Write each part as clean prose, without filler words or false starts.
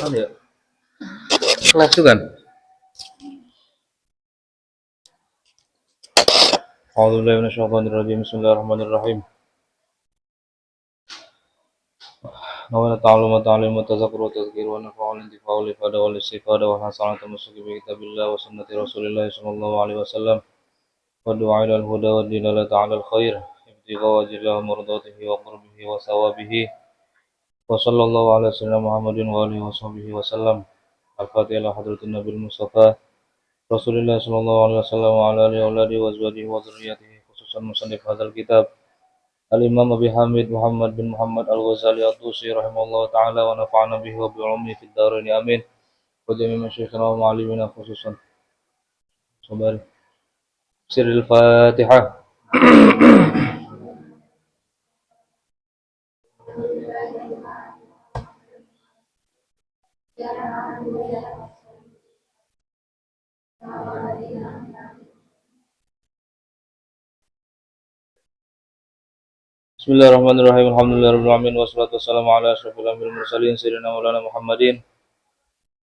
Kapan ya? Kelas itu kan? A'udzubillahi minasyaitonir rajim. Bismillahirrahmanirrahim. Nawala ta'allum wa ta'lim wa tazakkur wa tazkir wa nafa'ul intifa'ul ifada wal istifada wa hasanatu musuki bi kitabillah wa sunnati Rasulillah sallallahu alaihi wasallam wa du'a ila al-huda wa dinala ta'ala al-khair ibtigha wajillah mardatihi wa qurbihi wa sawabihi wa sallallahu ala sayyidina Muhammadin wa alihi wa sahbihi wa sallam. Al-Fatihah ila hadratin Nabil Mustafa Rasulullah sallallahu alaihi wasallam wa ala alihi wa alihi wa azwajihi wa dzurriyyatihi khususan musannif hadzal kitab Al-Imam Abi Hamid Muhammad bin Muhammad Al-Ghazali Ad-Dusi rahimahullah ta'ala wa nafa'ana bihi wa bi'ulumi fid dharain amin wa jami' masyayikhina wa mu'allimina khususan sabari sirril Fatihah. Bismillahirrahmanirrahim. Alhamdulillahirabbil alamin wassalatu wassalamu ala asyrofil anbiya'i wal mursalin sayyidina Maulana Muhammadin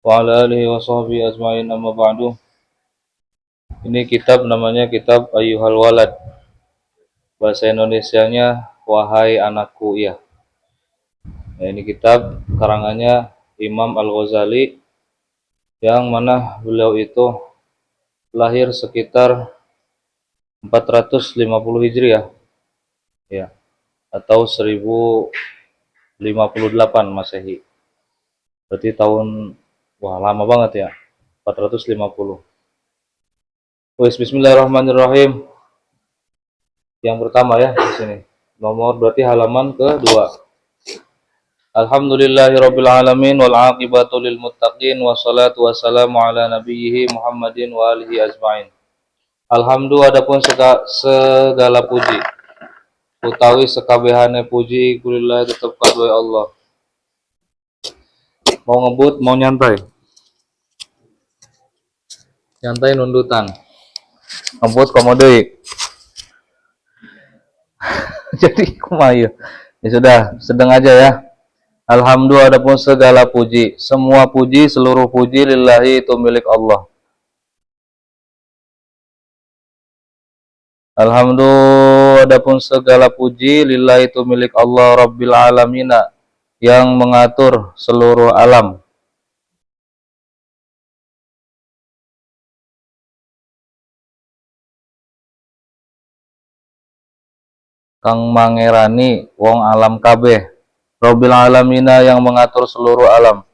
wa ala alihi wa sahbihi ajmain, amma ba'du. Ini kitab namanya kitab Ayyuhal Walad. Bahasa Indonesianya Wahai Anakku ya. Nah, ini kitab karangannya Imam Al-Ghazali yang mana beliau itu lahir sekitar 450 Hijriah ya, atau 1058 Masehi. Berarti tahun lama banget ya, 450. Bismillahirrahmanirrahim. Yang pertama ya di sini. Nomor berarti halaman kedua. Alhamdulillahirabbil alamin wal aqibatu lil muttaqin wassalatu wassalamu ala nabiyhi Muhammadin wa alihi ajmain. Alhamdulillah, adapun segala puji utawi sekabehane puji kulillah tetep kadue Allah. Mau ngebut mau nyantai? Nyantai nundutan. Ngebut komodeui. Jadi kumaha ieu? Ya sudah, sedang aja ya. Alhamdulillah, adapun segala puji, semua puji, seluruh puji lillahi itu milik Allah. Alhamdulillah, adapun segala puji lillahi itu milik Allah Rabbil alamina, yang mengatur seluruh alam. Kang mangerani wong alam kabeh. Rabbil alamina, yang mengatur seluruh alam.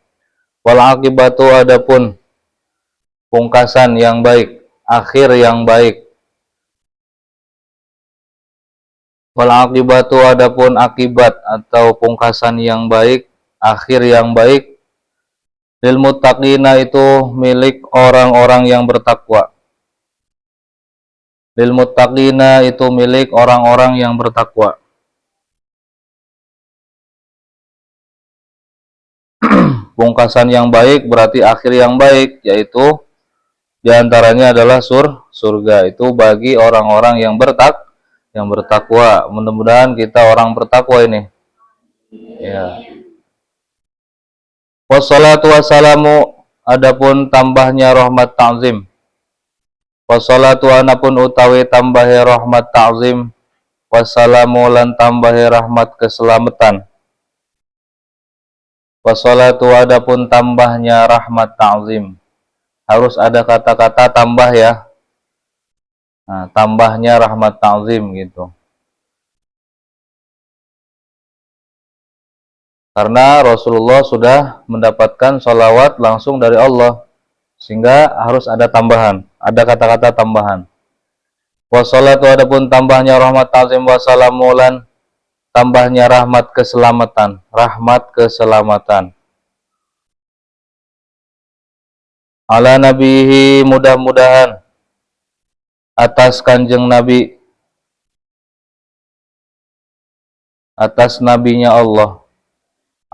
Wal akibatu, adapun pungkasan yang baik, akhir yang baik. Wal akibatu, adapun akibat atau pungkasan yang baik, akhir yang baik. Lil muttaqina, itu milik orang-orang yang bertakwa. Lil muttaqina, itu milik orang-orang yang bertakwa. Pungkasan yang baik berarti akhir yang baik, yaitu diantaranya adalah surga. Itu bagi orang-orang yang bertakwa. Mudah-mudahan kita orang bertakwa ini. Ya. Wassalatu wassalamu, adapun tambahnya rahmat ta'zim. Wassalatu, anapun utawi tambahi rahmat ta'zim. Wassalamu, lan tambahi rahmat keselamatan. Wassalatu, adapun tambahnya rahmat ta'zim. Harus ada kata-kata tambah ya. Nah, tambahnya rahmat ta'zim gitu. Karena Rasulullah sudah mendapatkan sholawat langsung dari Allah, sehingga harus ada tambahan, ada kata-kata tambahan. Wassalatu, adapun tambahnya rahmat ta'zim. Wassalamu, lan tambahnya rahmat keselamatan. Ala nabihi, mudah-mudahan atas kanjeng Nabi, atas nabinya Allah.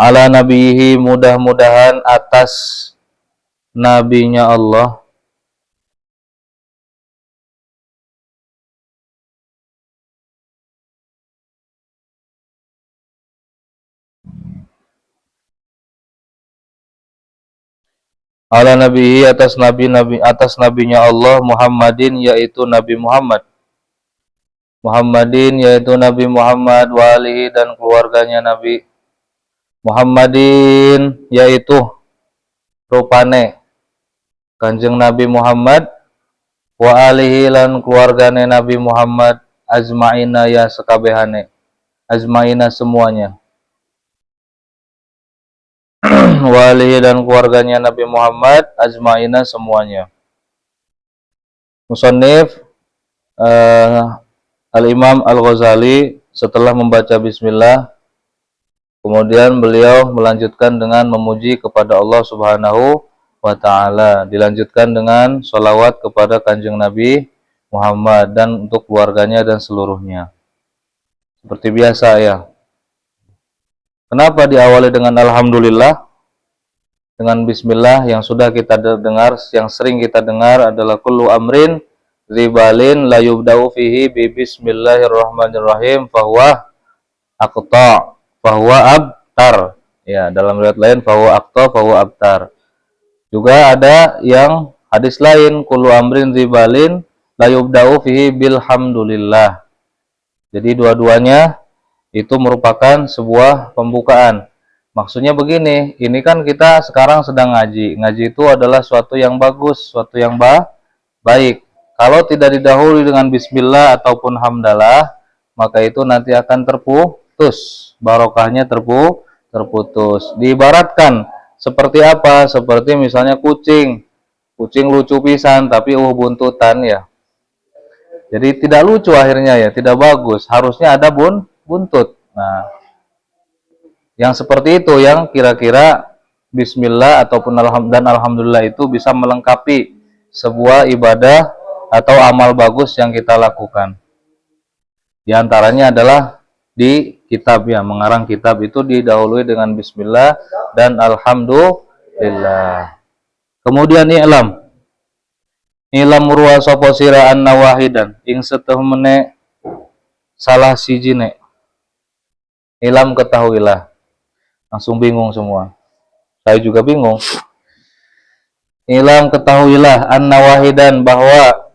Ala nabihi, mudah-mudahan atas nabinya Allah. ala nabihi atas nabinya Allah Muhammadin yaitu Nabi Muhammad. Muhammadin yaitu Nabi Muhammad wa alihi dan keluarganya Nabi Muhammadin yaitu rupane Kanjeng Nabi Muhammad wa alihi lan keluargane Nabi Muhammad ajmaina ya sekabehane, ajmaina semuanya. Wa alihi dan keluarganya Nabi Muhammad ajmaina semuanya. Musannif Al-Imam Al-Ghazali setelah membaca bismillah, kemudian beliau melanjutkan dengan memuji kepada Allah Subhanahu wa ta'ala. Dilanjutkan dengan sholawat kepada Kanjeng Nabi Muhammad dan untuk keluarganya dan seluruhnya. Seperti biasa ya. Kenapa diawali dengan Alhamdulillah? Dengan bismillah yang sudah kita dengar, yang sering kita dengar adalah kullu amrin ribalin la yubda'u fihi bi bismillahirrahmanirrahim fahuwa aqta fahuwa abtar. Ya, dalam riwayat lain fahuwa aqta fahuwa abtar. Juga ada yang hadis lain kullu amrin ribalin la yubda'u fihi bilhamdulillah. Jadi dua-duanya itu merupakan sebuah pembukaan. Maksudnya begini, ini kan kita sekarang sedang ngaji. Ngaji itu adalah suatu yang bagus, suatu yang baik. Kalau tidak didahului dengan bismillah ataupun hamdalah, maka itu nanti akan terputus. Barokahnya terputus. Diibaratkan seperti apa? Seperti misalnya kucing. Kucing lucu pisan tapi buntutan ya. Jadi tidak lucu akhirnya ya, tidak bagus. Harusnya ada buntut. Nah, yang seperti itu yang kira-kira bismillah ataupun alhamdulillah itu bisa melengkapi sebuah ibadah atau amal bagus yang kita lakukan. Di antaranya adalah di kitab ya, mengarang kitab itu didahului dengan bismillah dan alhamdulillah. Kemudian Ilam ruwa sapa sira anna wahidan ing setehmene salah sijine. Ilam ketahuilah. Langsung bingung semua. Saya juga bingung. Ilam ketahuilah anna wahidan bahwa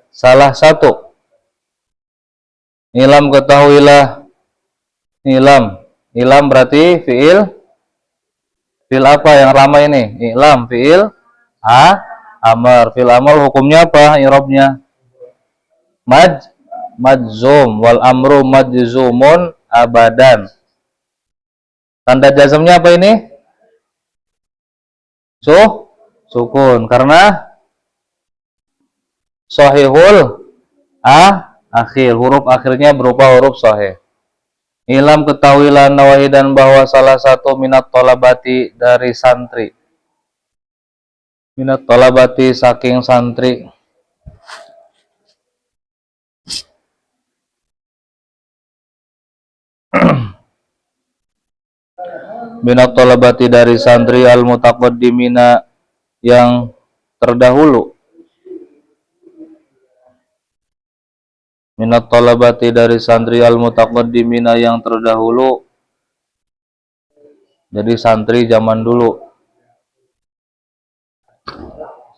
salah satu. Ilam ketahuilah. Ilam berarti fiil apa yang ramai ini? Ilam fiil amar. Fiil amar hukumnya apa? I'rabnya majzum wal amru majzumun abadan. Tanda jazmnya apa ini? Sukun karena sahihul akhir, huruf akhirnya berupa huruf sahih. Ilam ketahuilah nawahidan bahwa salah satu minat tolabati dari santri. Minat tolabati saking santri. Minat tolabati dari santri al-mutaqaddimina yang terdahulu. Minat talabati dari santri al-mutaqaddimina yang terdahulu. Jadi santri zaman dulu.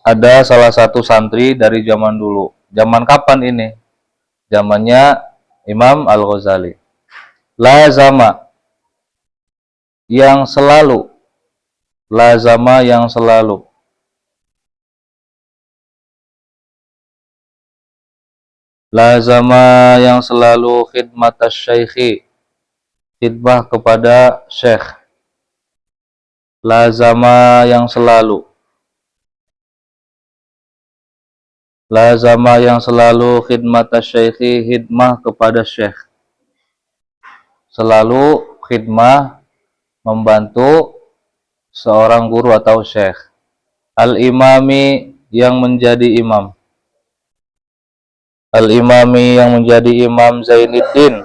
Ada salah satu santri dari zaman dulu. Zaman kapan ini? Zamannya Imam Al-Ghazali. Lazama yang selalu. Lazama yang selalu. Lazama yang selalu khidmat asy-syaikhi, khidmah kepada syekh. Lazama yang selalu. Lazama yang selalu khidmat asy-syaikhi, khidmah kepada syekh. Selalu khidmah membantu seorang guru atau syekh. Al-imami yang menjadi imam. Al-imami yang menjadi imam Zainuddin,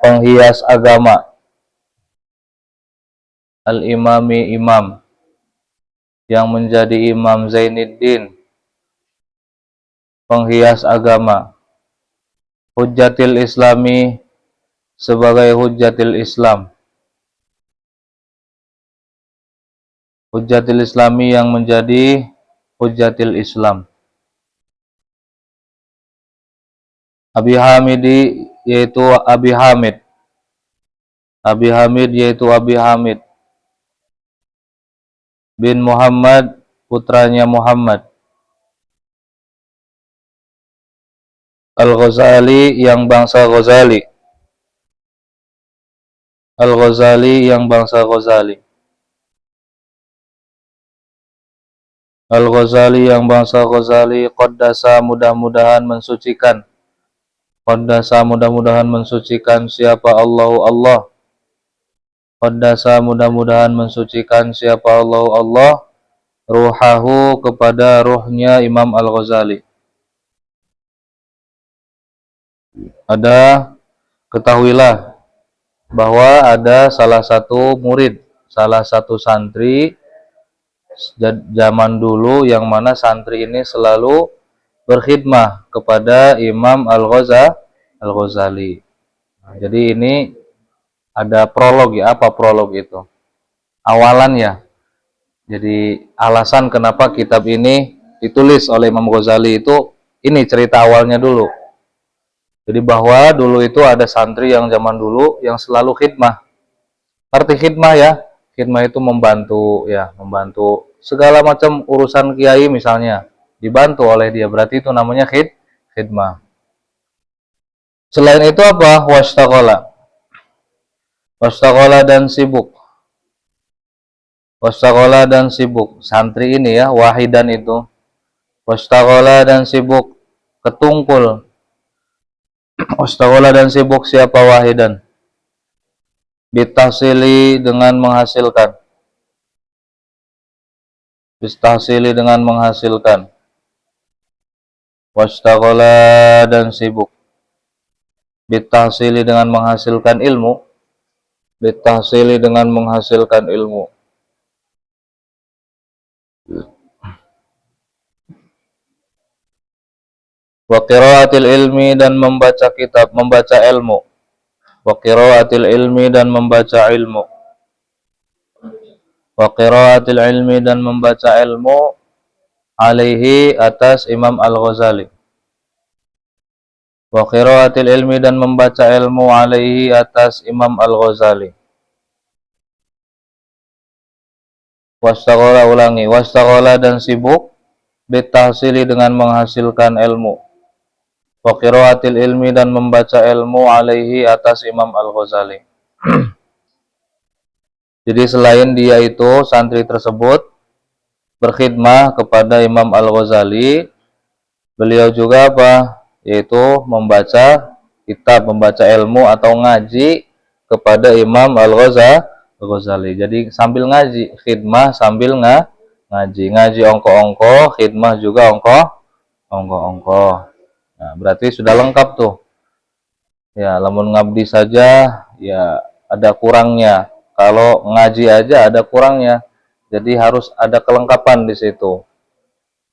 penghias agama. Al-imami imam yang menjadi imam Zainuddin, penghias agama. Hujjatil Islami sebagai hujjatil Islam. Hujjatil Islami yang menjadi Hujjatil Islam. Abi Hamidi yaitu Abi Hamid. Abi Hamid yaitu Abi Hamid bin Muhammad, putranya Muhammad. Al-Ghazali yang bangsa Ghazali. Al-Ghazali yang bangsa Ghazali. Al-Ghazali yang bangsa Ghazali. Qaddasa mudah-mudahan mensucikan. Qaddasa mudah-mudahan mensucikan siapa Allahu Allah. Qaddasa mudah-mudahan mensucikan siapa Allahu Allah. Ruhahu kepada ruhnya Imam Al-Ghazali. Ketahuilah bahwa ada salah satu murid, salah satu santri zaman dulu yang mana santri ini selalu berkhidmah kepada Imam Al-Ghazali. Jadi ini ada prolog ya. Apa prolog itu? Awalan ya. Jadi alasan kenapa kitab ini ditulis oleh Imam Ghazali itu ini cerita awalnya dulu. Jadi bahwa dulu itu ada santri yang zaman dulu yang selalu khidmah. Arti khidmah ya, khidmah itu membantu ya, membantu segala macam urusan kiai misalnya dibantu oleh dia, berarti itu namanya khidmah. Selain itu apa? Wastaghala dan sibuk. Wastaghala dan sibuk. Santri ini ya, wahidan itu. Wastaghala dan sibuk, ketungkul. Wastaghala dan sibuk siapa wahidan? Bitahsili dengan menghasilkan. Bitahsili dengan menghasilkan. Wastaghala dan sibuk. Bitahsili dengan menghasilkan ilmu. Bitahsili dengan menghasilkan ilmu. Wa qiraatil ilmi dan membaca kitab, membaca ilmu. Wa qiraatil ilmi dan membaca ilmu. Wa qiraatil ilmi dan membaca ilmu alaihi atas Imam Al-Ghazali. Wa qiraatil ilmi dan membaca ilmu alaihi atas Imam Al-Ghazali. Wastaghala ulangi, wastaghala dan sibuk bitahsili dengan menghasilkan ilmu. Wa qiraatil ilmi dan membaca ilmu alaihi atas Imam Al-Ghazali. Jadi selain dia itu santri tersebut berkhidmah kepada Imam Al-Ghazali, beliau juga apa? Yaitu membaca kitab, membaca ilmu atau ngaji kepada Imam Al-Ghazali. Jadi sambil ngaji, khidmah sambil ngaji. Ngaji ongko-ongko, khidmah juga ongko-ongko. Nah, berarti sudah lengkap tuh. Ya, lamun ngabdi saja ya ada kurangnya. Kalau ngaji aja ada kurangnya. Jadi harus ada kelengkapan di situ.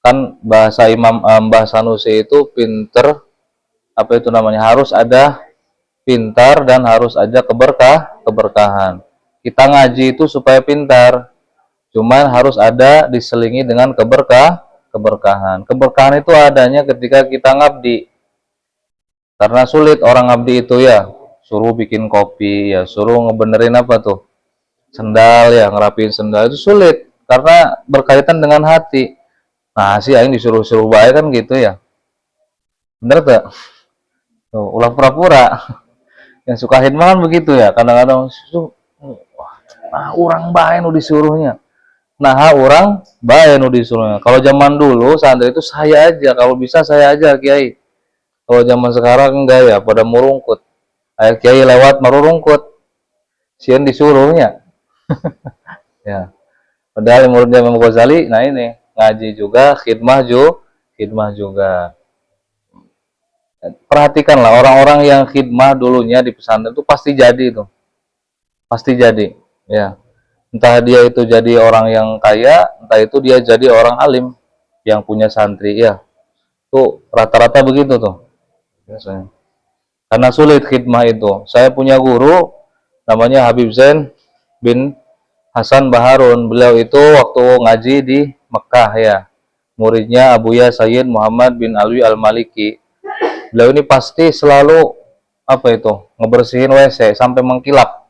Kan bahasa Mbah Sanusi itu pinter, apa itu namanya? Harus ada pintar dan harus ada keberkahan. Kita ngaji itu supaya pintar. Cuman harus ada diselingi dengan keberkahan. Keberkahan itu adanya ketika kita ngabdi. Karena sulit orang ngabdi itu ya, suruh bikin kopi ya, suruh ngebenerin apa tuh? Sendal ya, ngerapiin sendal itu sulit karena berkaitan dengan hati. Nah, sih aing disuruh-suruh baik kan gitu ya. Bener tuh? Tuh, ulah pura-pura. Yang suka khidmah kan begitu ya, kadang-kadang orang baik nu disuruhnya. Nah, orang bae nu disuruhnya. Kalau zaman dulu santri itu saya aja, kalau bisa saya aja kiai. Kalau zaman sekarang enggak ya, pada murungkut. Ayah kiai lewat marurungkut. Sieun disuruhnya. Ya. Padahal muridnya Imam Ghazali, nah ini ngaji juga, khidmah juga. Perhatikanlah orang-orang yang khidmah dulunya di pesantren itu pasti jadi itu. Pasti jadi, ya. Entah dia itu jadi orang yang kaya, entah itu dia jadi orang alim yang punya santri, ya. Tuh rata-rata begitu tuh biasanya. Karena sulit khidmah itu. Saya punya guru namanya Habib Zain bin Hasan Baharun. Beliau itu waktu ngaji di Mekah ya. Muridnya Abuya Sayyid Muhammad bin Alwi Al-Maliki. Beliau ini pasti selalu ngebersihin WC sampai mengkilap.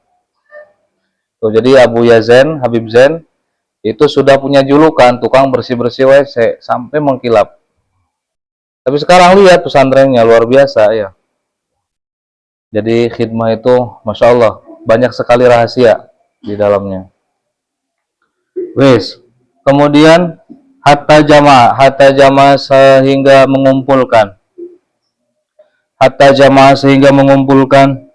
Tuh, jadi Abuya Zain, Habib Zain itu sudah punya julukan tukang bersih-bersih WC sampai mengkilap. Tapi sekarang lihat pesantrennya luar biasa ya. Jadi khidmah itu Masya Allah banyak sekali rahasia di dalamnya. Wes. Kemudian hatta jamaah sehingga mengumpulkan. Hatta jamaah sehingga mengumpulkan.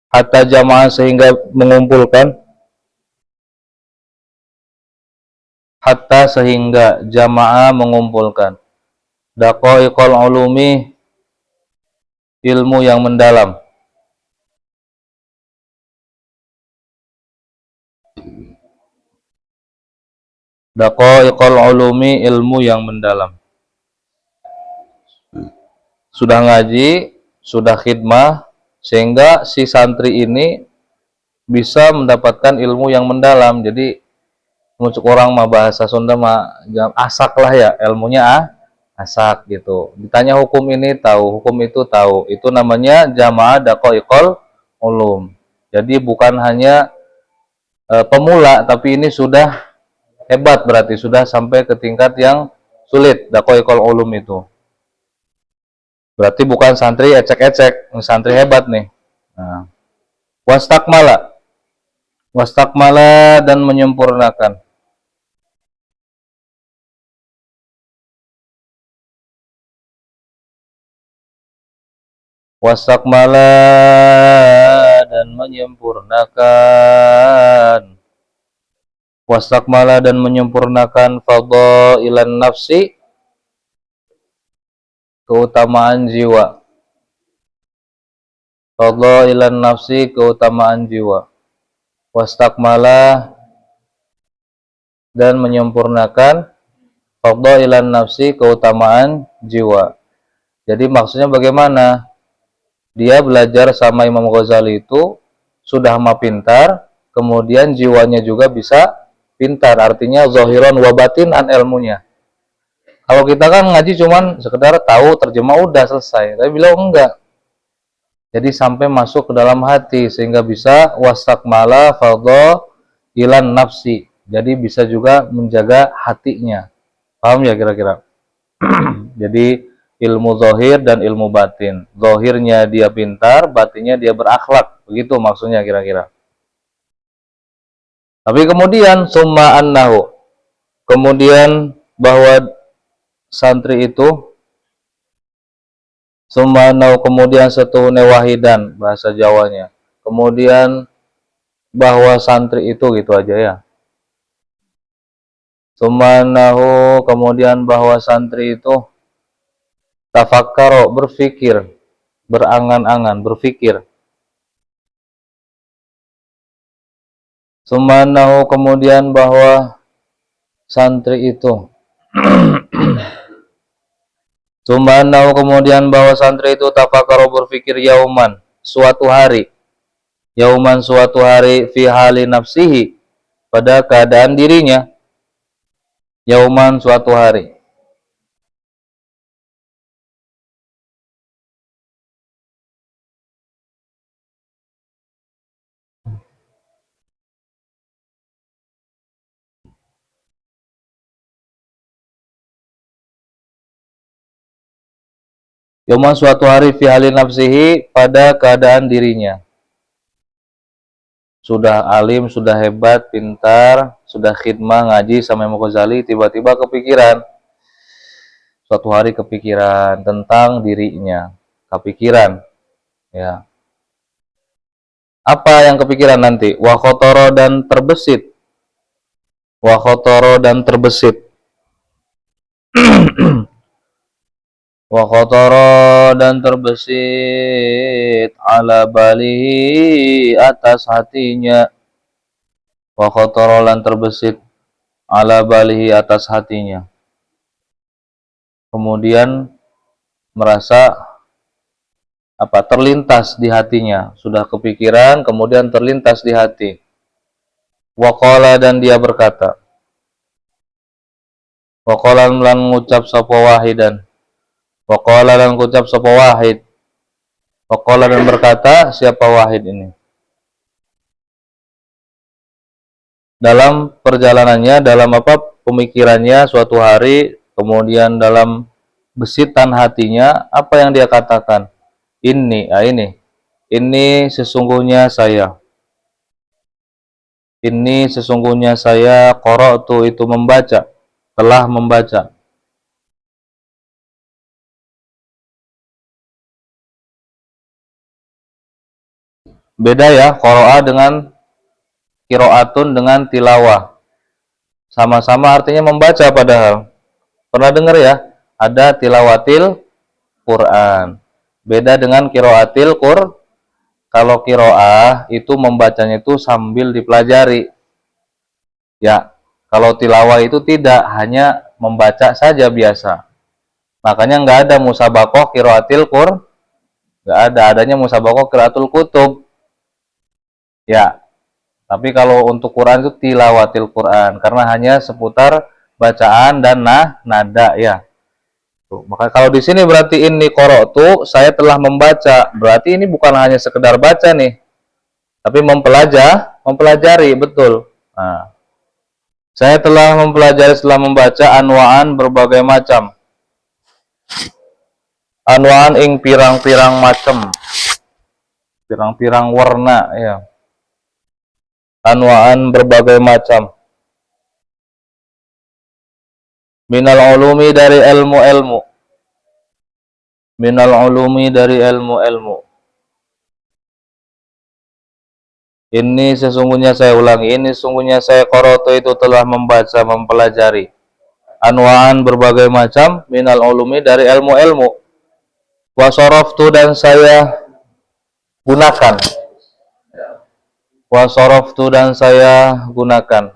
Hatta jamaah sehingga mengumpulkan. Hatta sehingga jamaah mengumpulkan. Daqaiqul ulumi, ilmu yang mendalam. Daqaiqul ulumi, ilmu yang mendalam. Sudah ngaji, sudah khidmah, sehingga si santri ini bisa mendapatkan ilmu yang mendalam. Jadi muncul orang mah bahasa Sunda mah asak lah ya, ilmunya asak gitu. Ditanya hukum ini tahu, hukum itu tahu. Itu namanya jamaah daqaiqul ulum. Jadi bukan hanya pemula, tapi ini sudah hebat, berarti sudah sampai ke tingkat yang sulit daqaiqul ulum itu. Berarti bukan santri ecek-ecek, santri hebat nih. Nah, wastakmala dan menyempurnakan. Wastakmala dan menyempurnakan. Wastakmala dan menyempurnakan fadailan nafsi, keutamaan jiwa. Fadailan nafsi, keutamaan jiwa. Wastakmala dan menyempurnakan fadailan nafsi, keutamaan jiwa. Jadi maksudnya bagaimana? Dia belajar sama Imam Ghazali itu sudah mah pintar, kemudian jiwanya juga bisa pintar, artinya zahiran wa batinan ilmunya. Kalau kita kan ngaji cuman sekedar tahu terjemah udah selesai, tapi beliau enggak. Jadi sampai masuk ke dalam hati sehingga bisa wastakmala fadailan nafsi. Jadi bisa juga menjaga hatinya. Paham ya kira-kira? Jadi ilmu zahir dan ilmu batin. Zahirnya dia pintar, batinnya dia berakhlak. Begitu maksudnya kira-kira. Tapi kemudian summa annahu, kemudian bahwa santri itu summa annahu, kemudian setuhune wahidan bahasa Jawanya. Kemudian bahwa santri itu gitu aja ya. Summa annahu, kemudian bahwa santri itu tafakkaro, berfikir, berangan-angan, berfikir. Sumanahu, kemudian bahwa santri itu Sumanahu, kemudian bahwa santri itu tafakaro, berfikir yauman, suatu hari. Yauman, suatu hari, fi hali nafsihi, pada keadaan dirinya. Yauman, suatu hari. Yauman, suatu hari, fi hali nafsihi, pada keadaan dirinya. Sudah alim, sudah hebat, pintar, sudah khidmah, ngaji sama Imam Ghazali, tiba-tiba kepikiran. Suatu hari kepikiran tentang dirinya. Kepikiran. Ya. Apa yang kepikiran nanti? Wa khotoro, dan terbesit. Wa khotoro, dan terbesit. Wa khotoro, dan terbesit ala balihi, atas hatinya. Wa khotoro, dan terbesit ala balihi, atas hatinya. Kemudian merasa terlintas di hatinya. Sudah kepikiran, kemudian terlintas di hati. Wa qala dan dia berkata. Wa qala lan ngucap sapa wahidan. Wa qala lan ngucap sapa wahid. Wa qala dan berkata siapa wahid ini? Dalam perjalanannya, dalam pemikirannya suatu hari, kemudian dalam besitan hatinya, apa yang dia katakan? Ini sesungguhnya saya. Ini sesungguhnya saya qara'tu itu membaca, telah membaca. Beda ya, qara'a dengan qira'atun dengan tilawah. Sama-sama artinya membaca padahal. Pernah dengar ya? Ada tilawatil Quran. Beda dengan qira'atil Quran. Kalau qira'ah itu membacanya itu sambil dipelajari. Ya, kalau tilawah itu tidak, hanya membaca saja biasa. Makanya nggak ada musabaqah qira'atil Quran. Nggak ada, adanya musabaqah qira'atul kutub. Ya, tapi kalau untuk Quran itu tilawatil Quran, karena hanya seputar bacaan dan nada ya. Tuh, maka kalau di sini berarti ini qara'tu, saya telah membaca. Berarti ini bukan hanya sekedar baca nih, tapi mempelajari betul. Nah, saya telah mempelajari setelah membaca anwa'an berbagai macam. Anwa'an ing pirang-pirang macam. Pirang-pirang warna ya. Anwa'an berbagai macam. Minal ulumi dari ilmu-ilmu. Minal ulumi dari ilmu-ilmu. Ini sesungguhnya saya ulangi, ini sesungguhnya saya qara'tu itu telah membaca, mempelajari. Anwa'an berbagai macam minal ulumi dari ilmu-ilmu. Wa saraftu dan saya gunakan. Wa saraftu dan saya gunakan.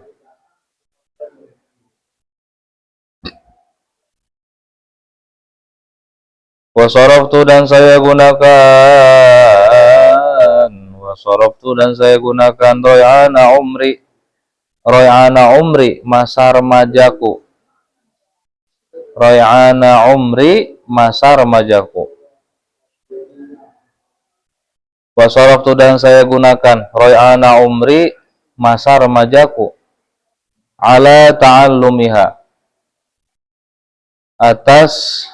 Wa saraftu dan saya gunakan. Wa saraftu dan saya gunakan roy'ana umri masa remajaku. Roy'ana umri masa remajaku. Wa saraftu dan saya gunakan roy'ana umri masa remajaku ala ta'allumiha atas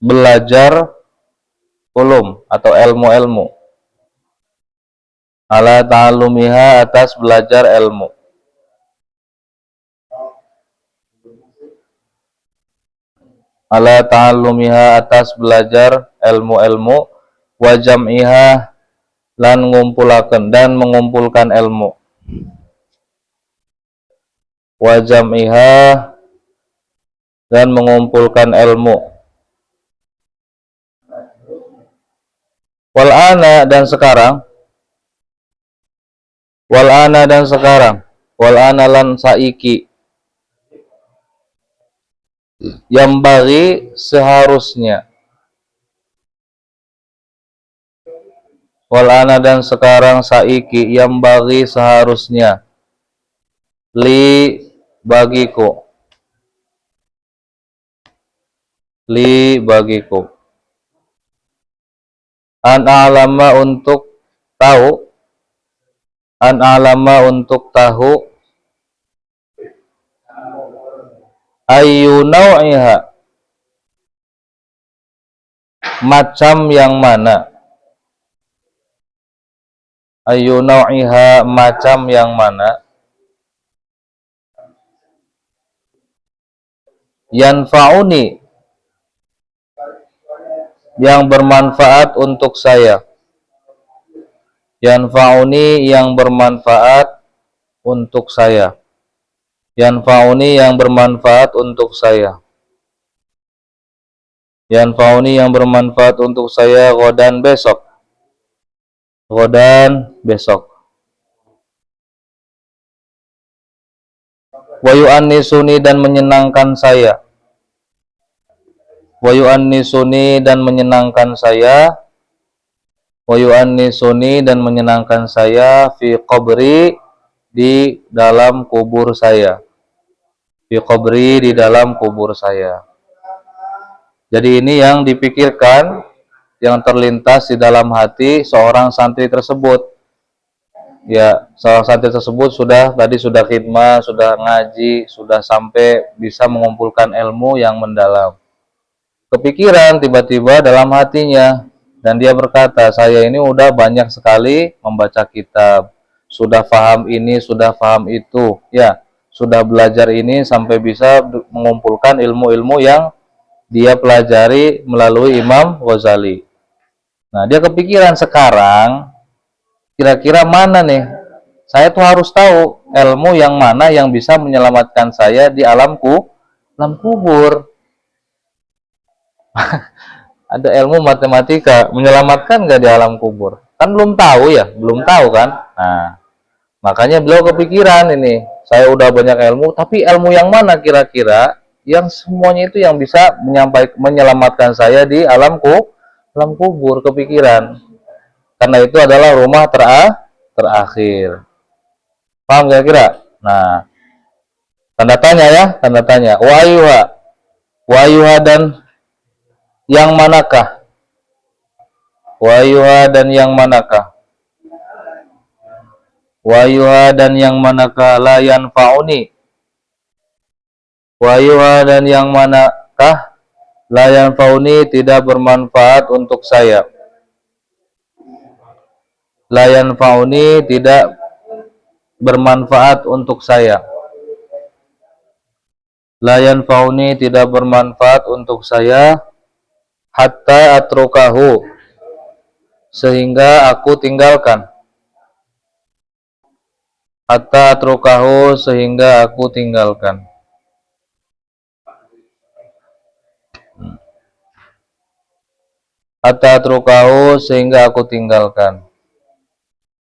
belajar ulum atau ilmu-ilmu. Ala ta'allumiha atas belajar ilmu. Ala ta'allumiha atas belajar ilmu-ilmu. Wa jam'iha lan ngumpulaken dan mengumpulkan ilmu. Wa jam'iha dan mengumpulkan ilmu. Wal ana dan sekarang. Wal ana dan sekarang. Wal ana lan saiki. Yang bagi seharusnya. Wal ana dan sekarang saiki yang bagi seharusnya. Li bagiku. Li bagiku. An a'lama untuk tahu. An a'lama untuk tahu. Ayu naw'iha. Macam yang mana? Ayu naw'iha macam yang mana? Yanfa'uni yang bermanfaat untuk saya. Yanfa'uni yang bermanfaat untuk saya. Yanfa'uni yang bermanfaat untuk saya. Yanfa'uni yang bermanfaat untuk saya ghadan besok. Ghadan besok. Wa yu'annisuni dan menyenangkan saya. Wa yu'annisuni dan menyenangkan saya. Wa yu'annisuni dan menyenangkan saya fi qabri di dalam kubur saya. Fi qabri, di dalam kubur saya. Jadi ini yang dipikirkan, yang terlintas di dalam hati seorang santri tersebut. Ya, seorang santri tersebut tadi sudah khidmah, sudah ngaji, sudah sampai bisa mengumpulkan ilmu yang mendalam. Kepikiran tiba-tiba dalam hatinya, dan dia berkata, saya ini udah banyak sekali membaca kitab, sudah paham ini, sudah paham itu, ya, sudah belajar ini sampai bisa mengumpulkan ilmu-ilmu yang dia pelajari melalui Imam Ghazali. Nah, dia kepikiran sekarang, kira-kira mana nih? Saya tuh harus tahu ilmu yang mana yang bisa menyelamatkan saya di alam kubur. Ada ilmu matematika menyelamatkan nggak di alam kubur? Kan belum tahu ya, belum tahu kan? Nah, makanya beliau kepikiran ini. Saya udah banyak ilmu, tapi ilmu yang mana kira-kira yang semuanya itu yang bisa menyelamatkan saya di alam kubur, kepikiran. Karena itu adalah rumah terakhir. Paham kira-kira? Nah, tanda tanya ya, tanda tanya. Wayuha dan yang manakah? Wayuha dan yang manakah? Wayuha dan yang manakah la yanfa'uni? Wayuha dan yang manakah la yanfa'uni, tidak bermanfaat untuk saya? La yanfa'uni, tidak bermanfaat untuk saya. La yanfa'uni, tidak bermanfaat untuk saya. Hatta atrukahu, sehingga aku tinggalkan. Hatta atrukahu, sehingga aku tinggalkan. Hatta atrukahu, sehingga aku tinggalkan.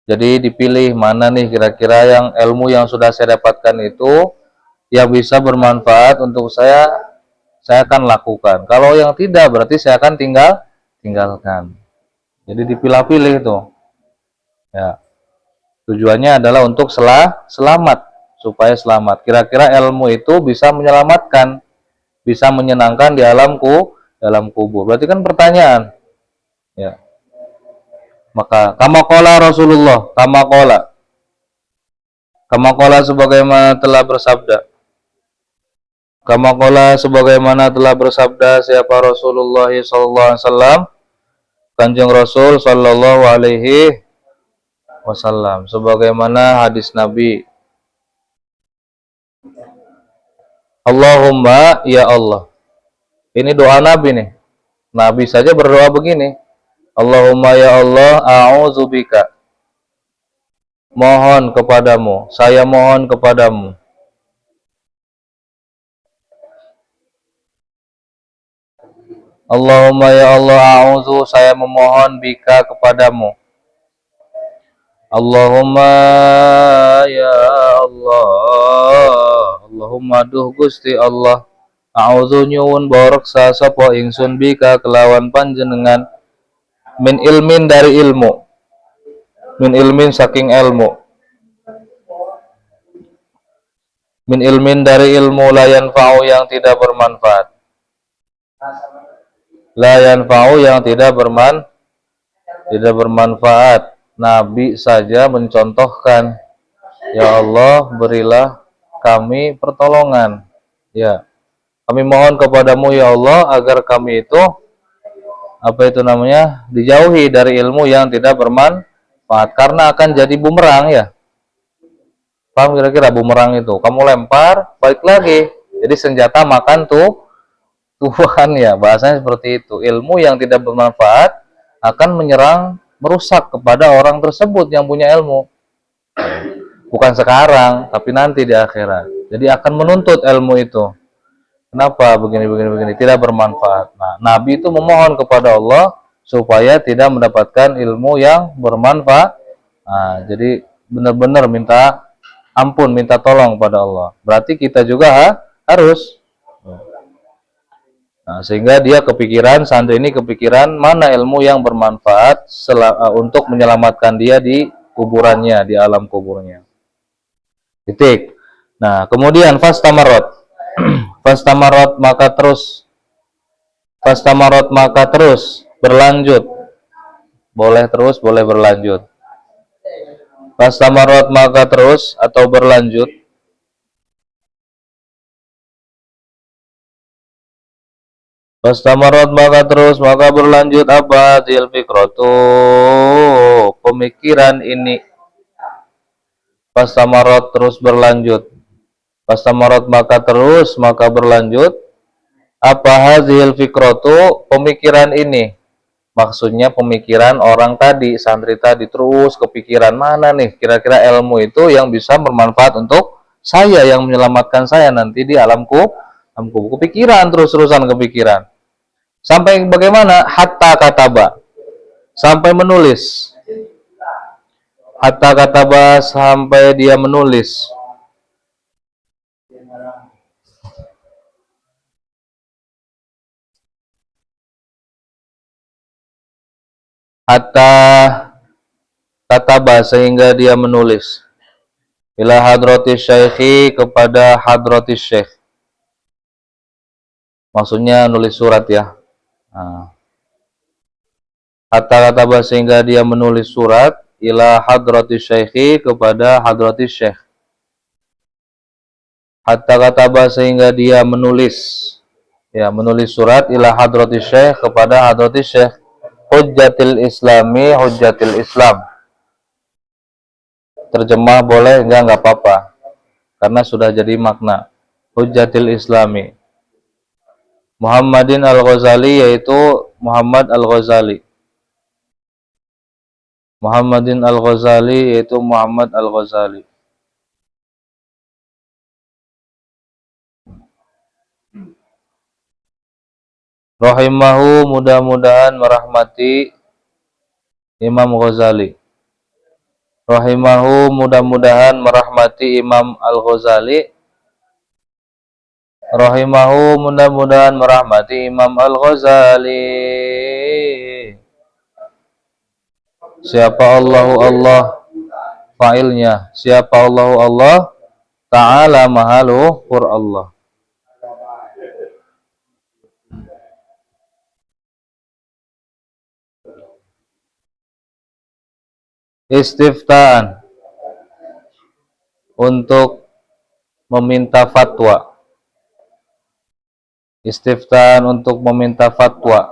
Jadi dipilih mana nih kira-kira yang ilmu yang sudah saya dapatkan itu yang bisa bermanfaat untuk saya akan lakukan. Kalau yang tidak, berarti saya akan tinggalkan. Jadi dipilah-pilih itu. Ya. Tujuannya adalah untuk selamat, supaya selamat. Kira-kira ilmu itu bisa menyelamatkan, bisa menyenangkan di dalam kubur. Berarti kan pertanyaan. Ya. Maka kama qala Rasulullah, kama qala sebagaimana telah bersabda. Kama qala sebagaimana telah bersabda siapa Rasulullah sallallahu alaihi wasallam, Kanjeng Rasul sallallahu alaihi wasallam, sebagaimana hadis Nabi. Allahumma ya Allah. Ini doa Nabi nih. Nabi saja berdoa begini. Allahumma ya Allah, a'udzubika. Mohon kepadamu, saya mohon kepadamu. Allahumma ya Allah, a'udzu, saya memohon bika kepadamu. Allahumma ya Allah, Allahumma duh Gusti Allah, a'udzu nyuwun boreksa sapa ingsun bika kelawan panjenengan, min ilmin dari ilmu, min ilmin saking ilmu, min ilmin dari ilmu la yanfa'u yang tidak bermanfaat. La yanfa'u yang tidak bermanfaat. Nabi saja mencontohkan, ya Allah berilah kami pertolongan. Ya, kami mohon kepadamu ya Allah agar kami itu dijauhi dari ilmu yang tidak bermanfaat, karena akan jadi bumerang ya. Paham kira-kira bumerang itu? Kamu lempar, balik lagi. Jadi senjata makan Tuhan ya, bahasanya seperti itu. Ilmu yang tidak bermanfaat akan menyerang, merusak kepada orang tersebut yang punya ilmu. Bukan sekarang, tapi nanti di akhirat. Jadi akan menuntut ilmu itu. Kenapa begini? Tidak bermanfaat. Nah, Nabi itu memohon kepada Allah supaya tidak mendapatkan ilmu yang bermanfaat. Nah, jadi benar-benar minta ampun, minta tolong pada Allah. Berarti kita juga harus. Nah, sehingga dia kepikiran, santri ini kepikiran mana ilmu yang bermanfaat untuk menyelamatkan dia di kuburannya, di alam kuburnya. Titik. Nah, kemudian fastamarot. Fastamarot maka terus berlanjut. Boleh terus, boleh berlanjut. Fastamarot maka terus atau berlanjut. Fastamarot maka terus, maka berlanjut apa? Zil fikratu, pemikiran ini. Fastamarot terus berlanjut. Fastamarot maka terus, maka berlanjut. Apa hazil fikratu, pemikiran ini. Maksudnya pemikiran orang tadi, santri tadi, terus kepikiran mana nih kira-kira ilmu itu yang bisa bermanfaat untuk saya, yang menyelamatkan saya nanti di alamku. Kepikiran, terus-terusan kepikiran. Sampai bagaimana? Hatta kataba, sampai menulis. Hatta kataba, sampai dia menulis. Hatta kataba, sehingga dia menulis. Ila hadratis syekhi, kepada hadratis syekh. Maksudnya nulis surat ya. Nah. Hatta kataba, sehingga dia menulis surat. Ila hadratis syekhi, kepada hadratis syekh. Hatta kataba, sehingga dia menulis. Ya, menulis surat. Ila hadratis syekh, kepada hadratis syekh. Hujjatil islami, hujjatil islam. Terjemah boleh, enggak apa-apa. Karena sudah jadi makna. Hujjatil islami. Muhammadin al-Ghazali, yaitu Muhammad al-Ghazali. Muhammadin al-Ghazali, yaitu Muhammad al-Ghazali. Rahimahu, mudah-mudahan merahmati Imam Ghazali. Rahimahu, mudah-mudahan merahmati Imam al-Ghazali. Rahimahu, mudah-mudahan merahmati Imam al-Ghazali. Siapa Allahu Allah, fa'ilnya. Siapa Allahu Allah, ta'ala mahaluhur Allah. Istiftaan, untuk meminta fatwa. Istiftaan, untuk meminta fatwa.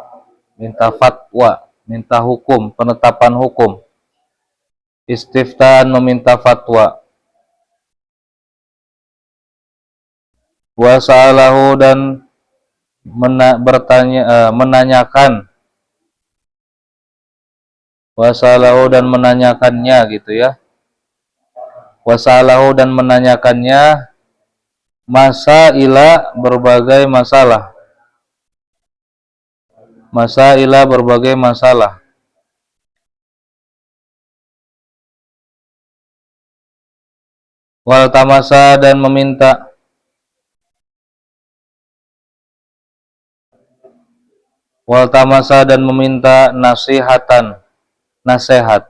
Minta fatwa, minta hukum, penetapan hukum. Istiftaan, meminta fatwa. Wasa'alahu, dan menanyakan. Wasa'alahu, dan menanyakannya gitu ya. Wasa'alahu, dan menanyakannya. Masailah, berbagai masalah. Masailah, berbagai masalah. Waltamasa, dan meminta. Waltamasa, dan meminta nasihatan, nasihat.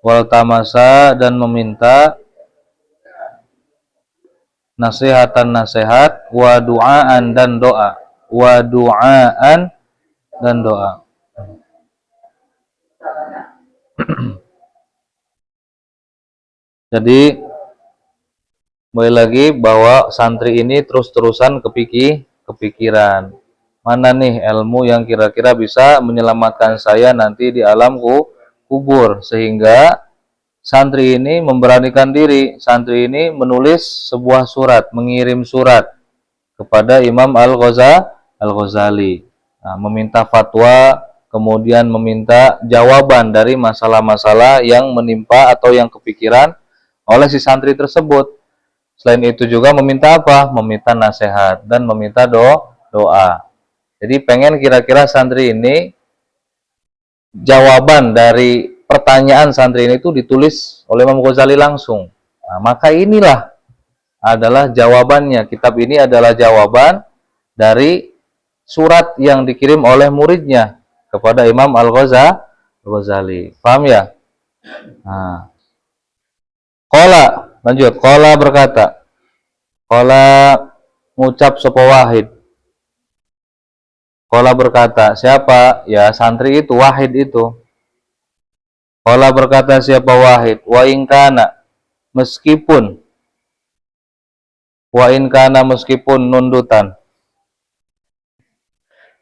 Waltamasa, dan meminta nasihatan, nasihat. Wa du'aan, dan doa. Wa du'aan, dan doa. Jadi kembali lagi bahwa santri ini terus-terusan kepikiran. Mana nih ilmu yang kira-kira bisa menyelamatkan saya nanti di alam kubur. Sehingga santri ini memberanikan diri. Santri ini menulis sebuah surat, mengirim surat kepada Imam Al-Ghazali. Nah, meminta fatwa, kemudian meminta jawaban dari masalah-masalah yang menimpa atau yang kepikiran oleh si santri tersebut. Selain itu juga meminta apa? Meminta nasihat dan meminta doa. Jadi pengen kira-kira santri ini jawaban dari pertanyaan santri ini itu ditulis oleh Imam Ghazali langsung. Nah, maka inilah adalah jawabannya. Kitab ini adalah jawaban dari surat yang dikirim oleh muridnya kepada Imam Al-Ghazali. Paham ya? Nah. Qala, Lanjut. Qala berkata. Qala ngucap sapa Wahid. Qala berkata, siapa? Ya santri itu, Wahid itu. Qala berkata siapa Wahid? Wa in kana, meskipun nundutan.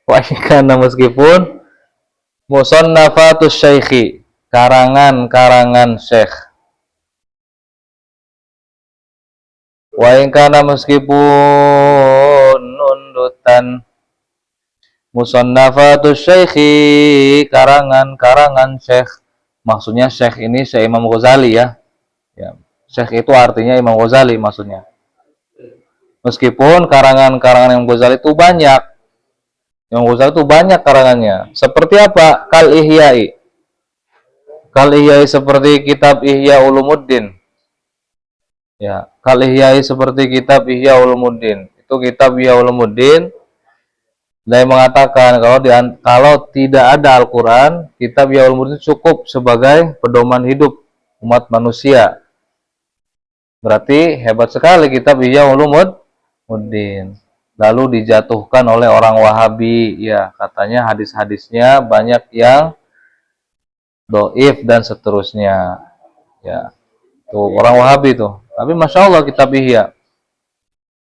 Wa in kana meskipun musannafatus syaikhi, karangan-karangan syekh. Wa in kana meskipun nundutan musannafatus syaikhi, karangan-karangan syekh. Maksudnya syekh ini Syekh Imam Ghazali ya. Ya, syekh itu artinya Imam Ghazali maksudnya. Meskipun karangan-karangan Imam Ghazali itu banyak. Imam Ghazali itu banyak karangannya. Seperti apa? Kal Ihya'i. Kal Ihya'i seperti kitab Ihya Ulumuddin. Ya, Kal Ihya'i seperti kitab Ihya Ulumuddin. Itu kitab Ihya Ulumuddin. Dia mengatakan kalau tidak ada Al-Quran, kitab Ihya Ulumuddin cukup sebagai pedoman hidup umat manusia. Berarti hebat sekali kitab Ihya Ulumuddin. Lalu dijatuhkan oleh orang Wahabi, ya katanya hadis-hadisnya banyak yang doif dan seterusnya. Ya, tuh orang Wahabi tuh. Tapi masya Allah kitab Ihya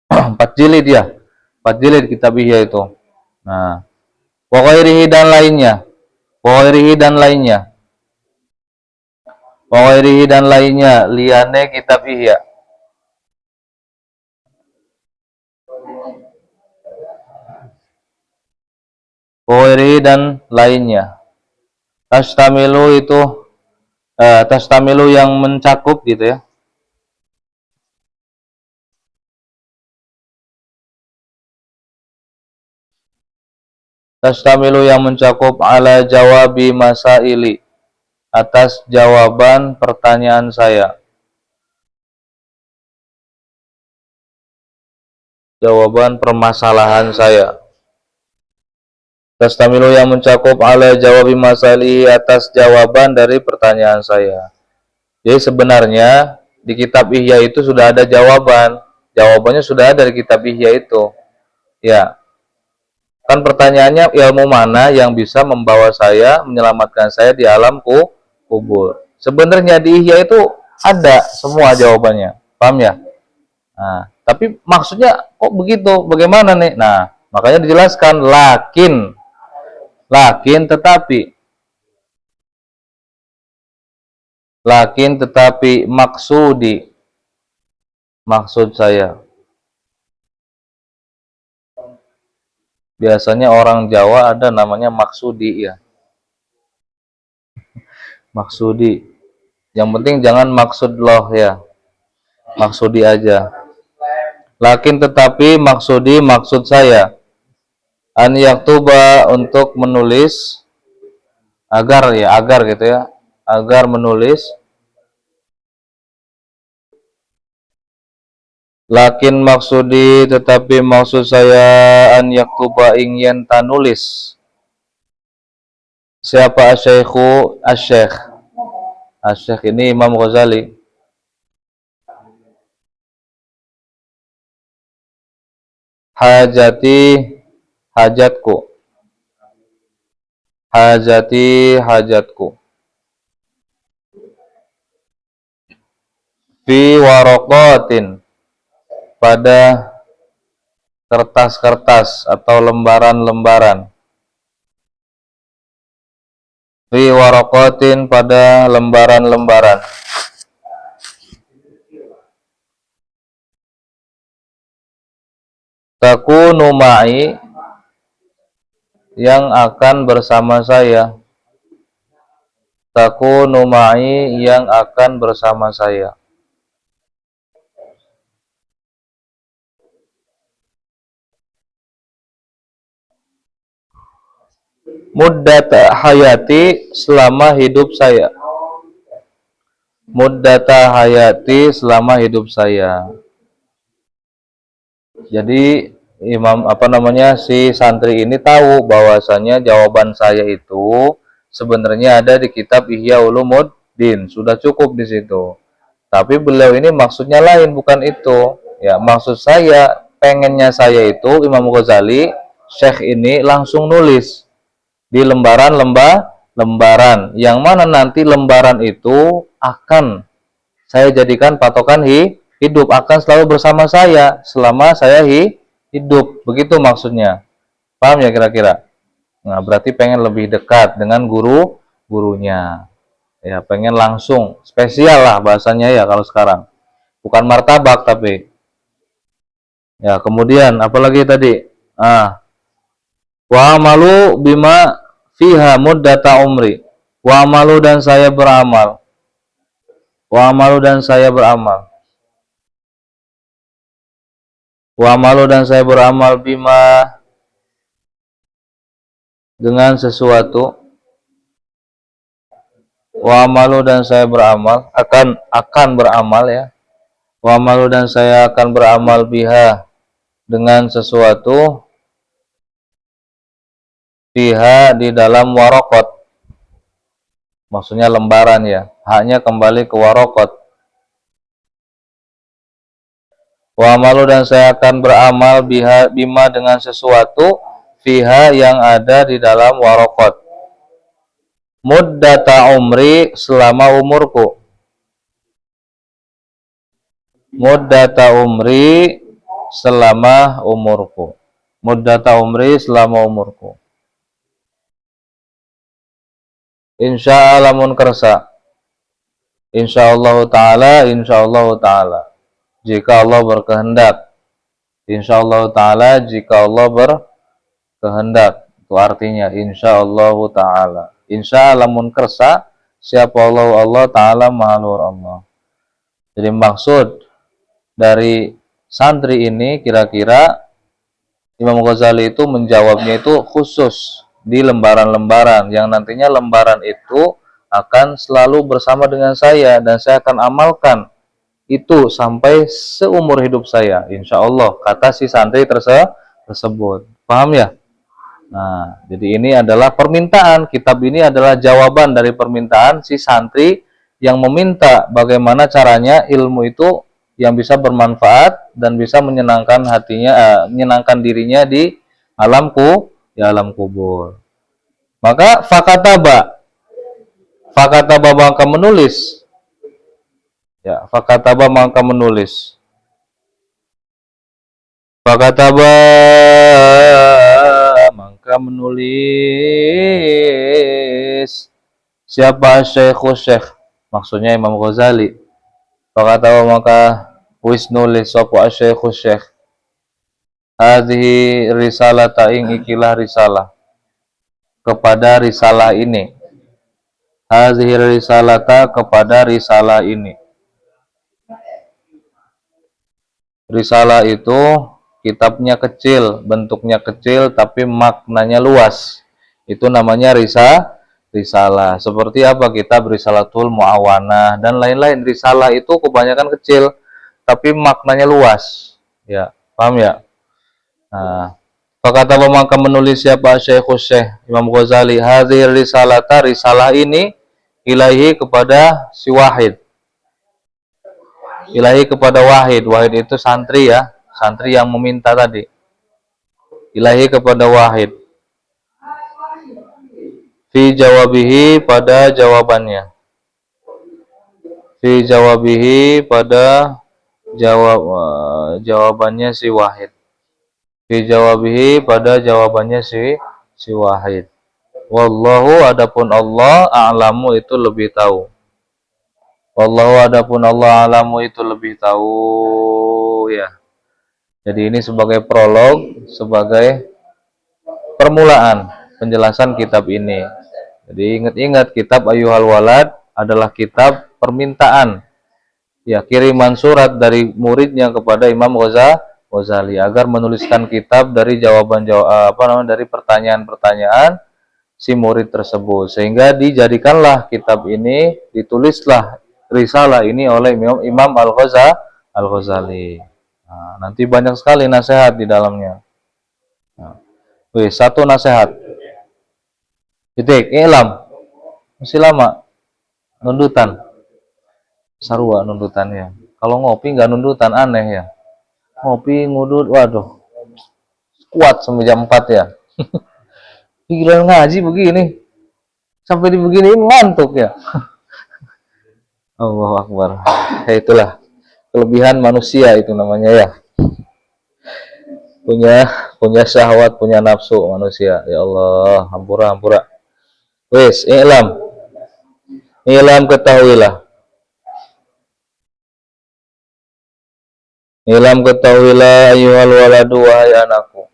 4 jilid ya, 4 jilid kitab Ihya itu. Nah, wa ghairihi dan lainnya. Wa ghairihi dan lainnya. Wa ghairihi dan lainnya liyane kitab Ihya. Wa ghairihi dan lainnya. Tastamilu itu tastamilu yang mencakup gitu ya. Tastamilu yang mencakup ala jawabi masaili, atas jawaban pertanyaan saya. Jawaban permasalahan saya. Tastamilu yang mencakup ala jawabi masaili, atas jawaban dari pertanyaan saya. Jadi sebenarnya di kitab Ihya itu sudah ada jawaban. Jawabannya sudah ada di kitab Ihya itu. Ya. Kan pertanyaannya, ilmu mana yang bisa membawa saya, menyelamatkan saya di alam kubur. Sebenarnya di Ihya itu ada semua jawabannya. Paham ya? Nah, tapi maksudnya kok begitu? Bagaimana nih? Nah, makanya dijelaskan lakin tetapi maksud saya. Biasanya orang Jawa ada namanya maksudi ya. Maksudi. Yang penting jangan maksud loh ya. Maksudi aja. Lakin tetapi maksudi maksud saya. An yaktuba untuk menulis agar gitu ya. Agar menulis. Lakin maksudi tetapi maksud saya an yaktuba ingin tanulis. Siapa asyikhu? Asyikh ini Imam Ghazali. Hajatku. Fi waraqatin, pada kertas-kertas atau lembaran-lembaran. Fi waraqatin, pada lembaran-lembaran. Takunu ma'i, yang akan bersama saya. Takunu ma'i, yang akan bersama saya. Muddata hayati, selama hidup saya. Muddata hayati, selama hidup saya. Jadi si santri ini tahu bahwasanya jawaban saya itu sebenarnya ada di kitab Ihya Ulumuddin. Sudah cukup di situ. Tapi beliau ini maksudnya lain, bukan itu. Ya, maksud saya, pengennya saya itu Imam Ghazali, Syekh ini langsung nulis di lembaran yang mana nanti lembaran itu akan saya jadikan patokan hidup, akan selalu bersama saya selama saya hidup. Begitu maksudnya. Paham ya kira-kira? Nah, berarti pengen lebih dekat dengan gurunya. Ya, pengen langsung, spesial lah bahasanya ya kalau sekarang. Bukan martabak tapi. Ya, kemudian apalagi tadi? Wa amalu bima fiha muddata umri. Wa amalu dan saya beramal. Wa amalu dan saya beramal. Wa amalu dan saya beramal bima dengan sesuatu. Wa amalu dan saya beramal, akan beramal ya. Wa amalu dan saya akan beramal biha dengan sesuatu fiha di dalam warokot. Maksudnya lembaran ya. Haknya kembali ke warokot. Wa amalu dan saya akan beramal biha bima dengan sesuatu fiha yang ada di dalam warokot. Muddata umri selama umurku. Muddata umri selama umurku. Muddata umri selama umurku. Insyaallah mun kersa. Insyaallah ta'ala. Jika Allah berkehendak. Insyaallah ta'ala jika Allah berkehendak. Itu artinya insyaallah ta'ala. Insyaallah mun kersa siapa Allah ta'ala mahalur Allah. Jadi maksud dari santri ini kira-kira Imam Ghazali itu menjawabnya itu khusus di lembaran-lembaran yang nantinya lembaran itu akan selalu bersama dengan saya dan saya akan amalkan itu sampai seumur hidup saya, insya Allah, kata si santri tersebut. Paham ya? Nah, jadi ini adalah permintaan, kitab ini adalah jawaban dari permintaan si santri yang meminta bagaimana caranya ilmu itu yang bisa bermanfaat dan bisa menyenangkan hatinya, menyenangkan dirinya di alam kubur. Maka fakataba maka menulis. Ya, fakataba maka menulis. Fakataba maka menulis. Siapa Syekh? Maksudnya Imam Ghazali. Fakataba maka wis nulis sapa Syekh. Hadhihi risalah ta'ing ikilah risalah. Kepada risalah ini. Hadhihi risalata kepada risalah ini. Risalah itu kitabnya kecil, bentuknya kecil tapi maknanya luas. Itu namanya risalah. Seperti apa kitab Risalatul Muawanah dan lain-lain. Risalah itu kebanyakan kecil tapi maknanya luas. Ya, paham ya? Nah, fakata maka menulis siapa Syekh Imam Ghazali hadhir risalata risalah ini ilahi kepada si Wahid. Ilahi kepada Wahid. Wahid itu santri ya, santri yang meminta tadi. Ilahi kepada Wahid. Fi jawabihi pada jawabannya. Fi jawabihi pada jawabannya si Wahid. Fi jawabihi pada jawabannya si Wahid. Wallahu adapun Allah a'lamu itu lebih tahu. Wallahu adapun Allah a'lamu itu lebih tahu ya. Jadi ini sebagai prolog, sebagai permulaan penjelasan kitab ini. Jadi ingat-ingat kitab Ayyuhal Walad adalah kitab permintaan. Ya, kiriman surat dari muridnya kepada Imam Ghazali agar menuliskan kitab dari dari pertanyaan-pertanyaan si murid tersebut, sehingga dijadikanlah kitab ini, ditulislah risalah ini oleh Imam Al-Ghazali. Nah, nanti banyak sekali nasihat di dalamnya. Nah, satu nasihat. Titik, ilam. Masih lama. Nundutan. Sarua nundutannya. Kalau ngopi nggak nundutan aneh ya. Ngopi ngudut, waduh, kuat sampai jam 4 ya. Gila ngaji begini. Sampai di begini ngantuk ya. Allahu Akbar. Ya itulah kelebihan manusia itu namanya ya. Punya punya syahwat, punya nafsu manusia. Ya Allah, hampura hampura. Wes, ilam ketahuilah. Ilam ketahuilah ayyuhal waladu wahai anakku.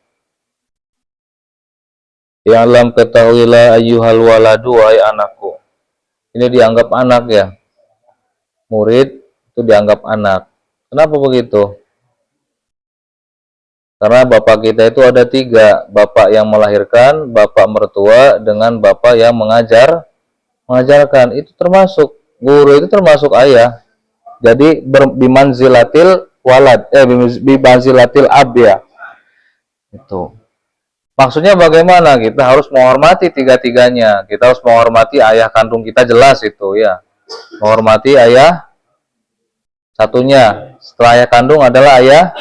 Ilam ketahuilah ayyuhal waladu wahai anakku. Ini dianggap anak ya. Murid itu dianggap anak. Kenapa begitu? Karena bapak kita itu ada tiga. Bapak yang melahirkan, bapak mertua, dengan bapak yang mengajarkan. Itu termasuk, guru itu termasuk ayah. Jadi bimanzilatil walad, bimanzilatil ab ya. Itu. Maksudnya bagaimana? Kita harus menghormati tiga-tiganya. Kita harus menghormati ayah kandung kita, jelas itu ya. Menghormati ayah satunya. Setelah ayah kandung adalah ayah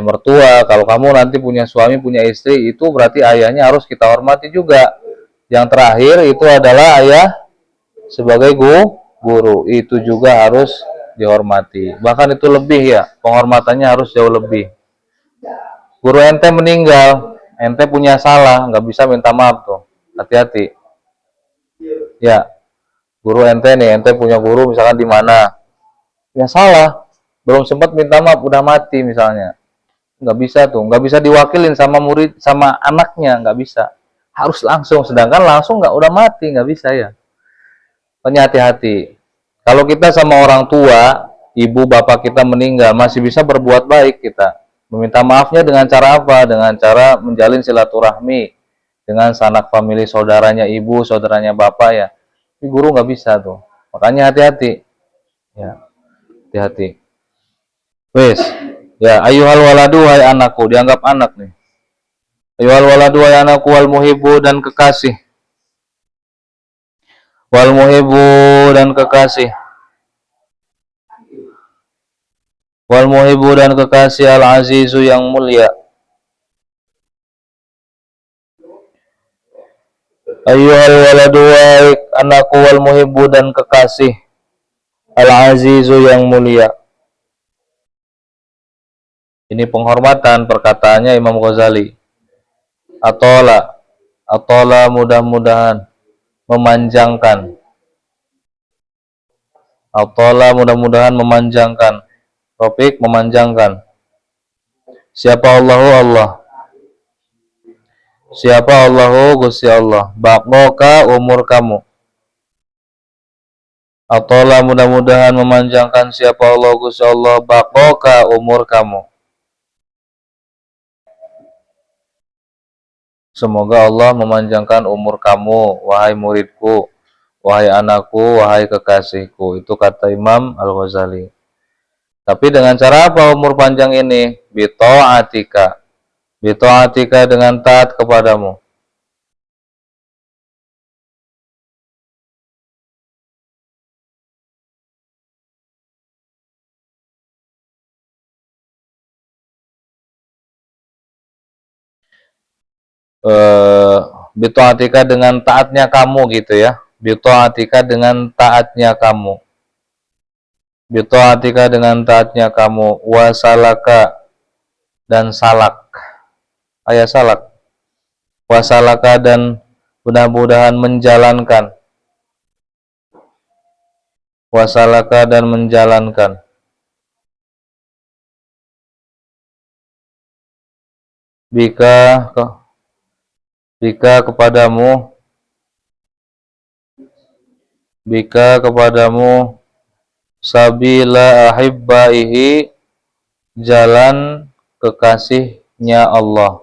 mertua. Kalau kamu nanti punya suami, punya istri, itu berarti ayahnya harus kita hormati juga. Yang terakhir itu adalah ayah sebagai guru. Itu juga harus dihormati. Bahkan itu lebih ya, penghormatannya harus jauh lebih. Guru ente meninggal, ente punya salah, nggak bisa minta maaf tuh. Hati-hati. Ya, guru ente nih, ente punya guru misalkan di mana, ya salah, belum sempat minta maaf, udah mati misalnya. Nggak bisa tuh, nggak bisa diwakilin sama murid, sama anaknya, nggak bisa. Harus langsung, sedangkan langsung nggak, udah mati, nggak bisa ya. Makanya hati-hati. Kalau kita sama orang tua, ibu bapak kita meninggal, masih bisa berbuat baik kita. Meminta maafnya dengan cara apa? Dengan cara menjalin silaturahmi dengan sanak famili, saudaranya ibu, saudaranya bapak ya. Tapi guru nggak bisa tuh. Makanya hati-hati. Ya, hati-hati. Wes, ya ayuhal waladu hai anakku, dianggap anak nih. Ayuhal waladu hai anakku wal muhibbu dan kekasih. Wal muhibbu dan kekasih. Wal muhibbu dan kekasih al azizu yang mulia. Ayuhal waladu hai anakku wal muhibbu dan kekasih al azizu yang mulia. Ini penghormatan perkataannya Imam Ghazali. Atola mudah-mudahan memanjangkan. Atola mudah-mudahan memanjangkan. Topik memanjangkan. Siapa Allahu Allah? Siapa Allahu Gusti Allah? Baqoka umur kamu. Atola mudah-mudahan memanjangkan siapa Allah Gusti Allah. Baqoka umur kamu. Semoga Allah memanjangkan umur kamu, wahai muridku, wahai anakku, wahai kekasihku. Itu kata Imam Al-Ghazali. Tapi dengan cara apa umur panjang ini? Bito'atika. Bito'atika dengan taat kepadamu. Bito'atika dengan taatnya kamu gitu ya. Bito'atika dengan taatnya kamu. Bito'atika dengan taatnya kamu. Wasalaka dan salak. Ayat salak. Wasalaka dan mudah-mudahan menjalankan. Wasalaka dan menjalankan. Bika kepadamu. Bika kepadamu. Sabila ahibbaihi, jalan kekasihnya Allah.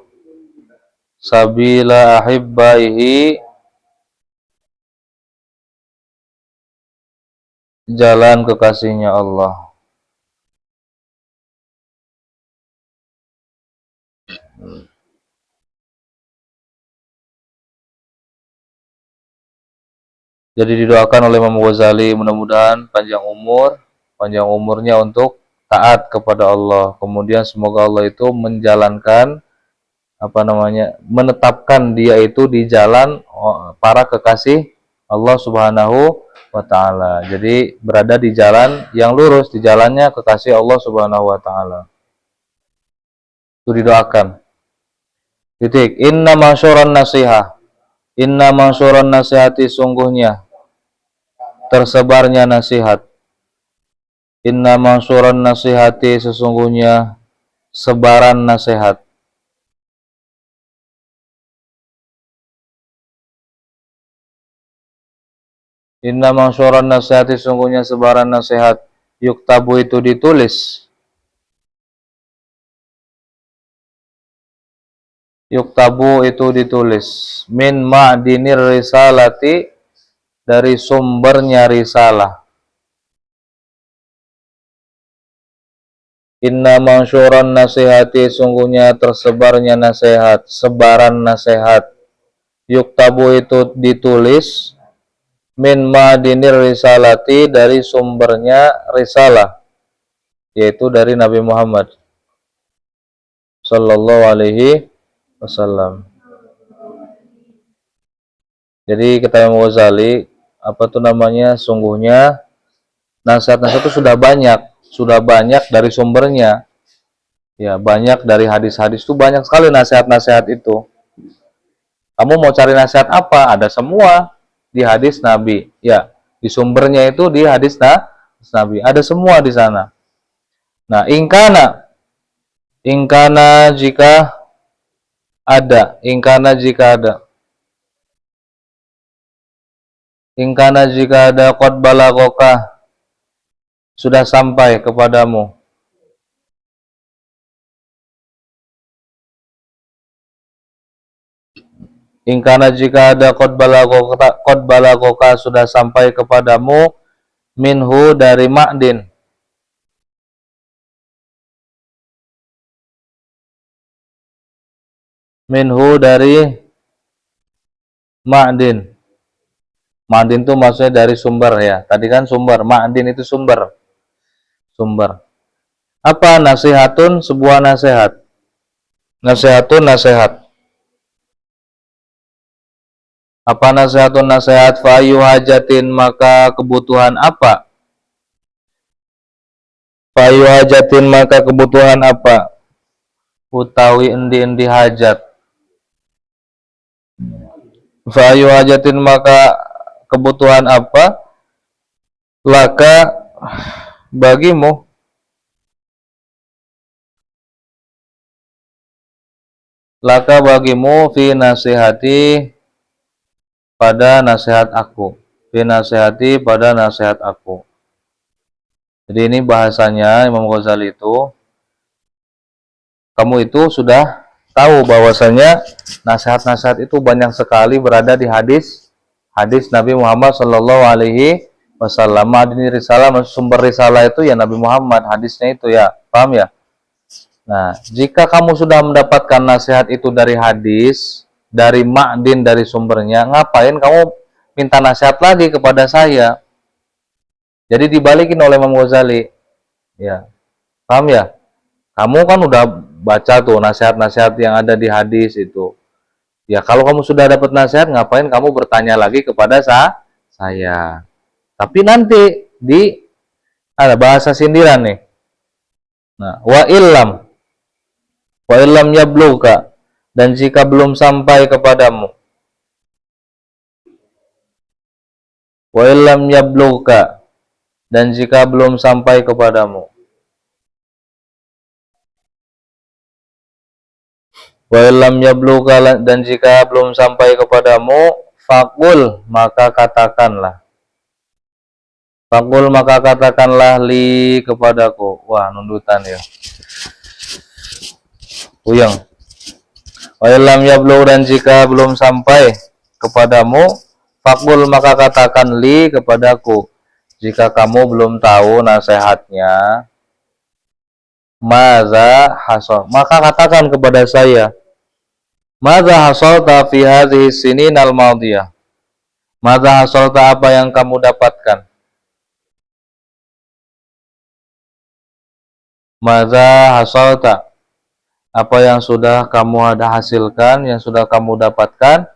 Sabila ahibbaihi, jalan kekasihnya Allah. Jadi didoakan oleh Imam Ghazali mudah-mudahan panjang umurnya untuk taat kepada Allah. Kemudian semoga Allah itu menjalankan menetapkan dia itu di jalan para kekasih Allah Subhanahu wa taala. Jadi berada di jalan yang lurus, di jalannya kekasih Allah Subhanahu wa taala. Itu didoakan. Titik. Inna masyuran nasihah. Inna masyuran nasihati, sungguhnya tersebarnya nasihat. Inna masyuran nasihati, sesungguhnya sebaran nasihat. Inna masyuran nasihati, sungguhnya sebaran nasihat. Yuktabu, itu ditulis. Yuktabu, itu ditulis. Min ma'dinir risalati, dari sumbernya risalah. Inna masyuran nasihati, sungguhnya tersebarnya nasihat, sebaran nasihat. Yuktabu, itu ditulis. Min ma'dinir risalati, dari sumbernya risalah, yaitu dari Nabi Muhammad sallallahu alaihi wasallam. Jadi kata Imam Ghazali, sungguhnya nasihat-nasihat itu sudah banyak dari sumbernya. Ya, banyak dari hadis-hadis itu, banyak sekali nasihat-nasihat itu. Kamu mau cari nasihat apa? Ada semua di hadis Nabi. Ya, di sumbernya itu di hadis Nabi. Ada semua di sana. Nah, ingkana jika ada. Ingkana jika ada qad balagoka, sudah sampai kepadamu. Ingkana jika ada qad balagoka, sudah sampai kepadamu, minhu, dari ma'din. Minhu, dari ma'din. Ma'din itu maksudnya dari sumber, ya. Tadi kan sumber, ma'din itu sumber. Apa? Nasihatun, sebuah nasihat. Nasihatun, nasihat. Apa nasihatun, nasihat? Fa'ayu hajatin, maka kebutuhan apa? Fa'ayu hajatin, maka kebutuhan apa? Utawi endi-endi hajat. Fa'ayu hajatin, maka kebutuhan apa? Laka, bagimu. Laka, bagimu, fi nasihati, pada nasihat aku. Fi nasihati, pada nasihat aku. Jadi ini bahasanya Imam Ghazali itu, kamu itu sudah tahu bahwasanya nasihat-nasihat itu banyak sekali berada di hadis Nabi Muhammad sallallahu alaihi wasallam. Ini risalah, sumber risalah itu ya Nabi Muhammad, hadisnya itu, ya. Paham ya? Nah, jika kamu sudah mendapatkan nasihat itu dari hadis, dari ma'din, dari sumbernya, ngapain kamu minta nasihat lagi kepada saya? Jadi dibalikin oleh Imam Ghazali. Ya. Paham ya? Kamu kan udah baca tuh nasihat-nasihat yang ada di hadis itu. Ya, kalau kamu sudah dapat nasihat, ngapain kamu bertanya lagi kepada saya? Tapi nanti ada bahasa sindiran nih. Nah, wa illam yabluka, dan jika belum sampai kepadamu. Wa illam yabluka, dan jika belum sampai kepadamu. Wa illam yabluka, dan jika belum sampai kepadamu, faqul, maka katakanlah. Faqul, maka katakanlah, li, kepadaku. Wah, nundutan ya. Uyang. Wa illam yablugh, dan jika belum sampai kepadamu, faqul, maka katakan, li, kepadaku. Jika kamu belum tahu nasihatnya, maza hasal, maka katakan kepada saya, maza hasalta fi hadhihi sinin al-madiyah, Madza hasolta, apa yang kamu dapatkan? Madza hasolta, apa yang sudah kamu ada hasilkan, yang sudah kamu dapatkan?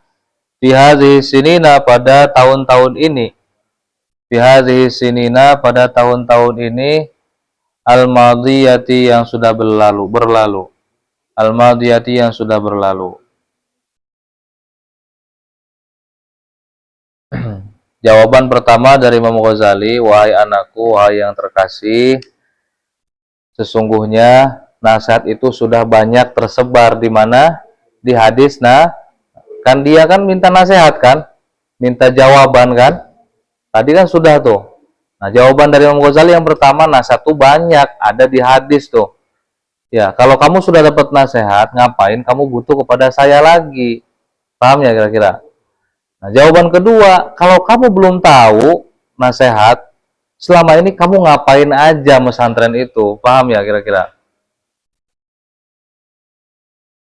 Fi hadhihi sinina, pada tahun-tahun ini. Fi hadhihi sinina, pada tahun-tahun ini. Al-madiyati, yang sudah berlalu. Al-madiyati, yang sudah berlalu. Jawaban pertama dari Imam Ghazali, wahai anakku, wahai yang terkasih, sesungguhnya nasihat itu sudah banyak tersebar di mana? Di hadis. Nah, kan dia kan minta nasihat kan? Minta jawaban kan? Tadi kan sudah tuh. Nah, jawaban dari Imam Ghazali yang pertama, nasihat itu banyak, ada di hadis tuh. Ya, kalau kamu sudah dapat nasihat, ngapain kamu butuh kepada saya lagi? Paham ya kira-kira? Nah, jawaban kedua, kalau kamu belum tahu nasihat, selama ini kamu ngapain aja pesantren itu? Paham ya kira-kira?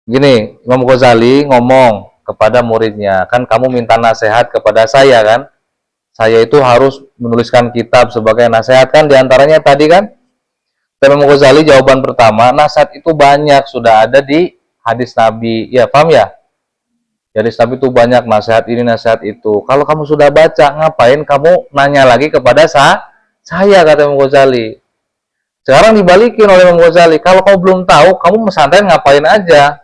Gini, Imam Ghazali ngomong kepada muridnya, kan kamu minta nasihat kepada saya kan? Saya itu harus menuliskan kitab sebagai nasihat kan, diantaranya tadi kan? Imam Ghazali jawaban pertama, nasihat itu banyak, sudah ada di hadis Nabi. Ya, paham ya? Hadis Nabi itu banyak, nasihat ini, nasihat itu. Kalau kamu sudah baca, ngapain kamu nanya lagi kepada saya, kata Imam Ghazali. Sekarang dibalikin oleh Imam Ghazali, kalau kamu belum tahu, kamu pesantren ngapain aja?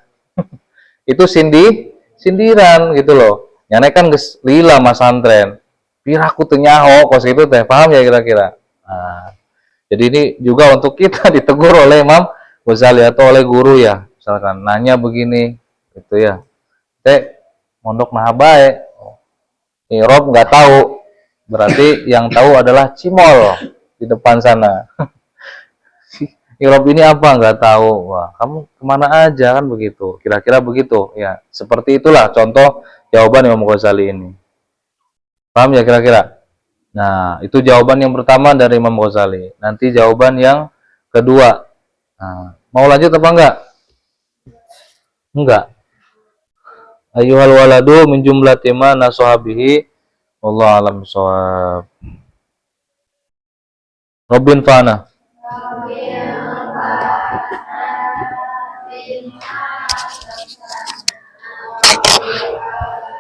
Itu sindiran gitu loh. Nyane kan geus lila pesantren. Piraku teu nyaho kos itu teh, paham ya kira-kira? Nah, jadi ini juga untuk kita ditegur oleh Imam Ghazali atau oleh guru ya. Misalkan nanya begini, gitu ya. Teh mondok nah bae. Irob nggak tahu. Berarti yang tahu adalah cimol di depan sana. Irob ini apa nggak tahu. Wah, kamu kemana aja kan begitu. Kira-kira begitu. Ya, seperti itulah contoh jawaban Imam Ghazali ini. Paham ya kira-kira? Nah, itu jawaban yang pertama dari Imam Ghazali. Nanti jawaban yang kedua. Nah, mau lanjut apa enggak? Enggak. Ayyuhal waladu min jumlati ma nasahabihi wallahu alam bisawab. Robin Fana.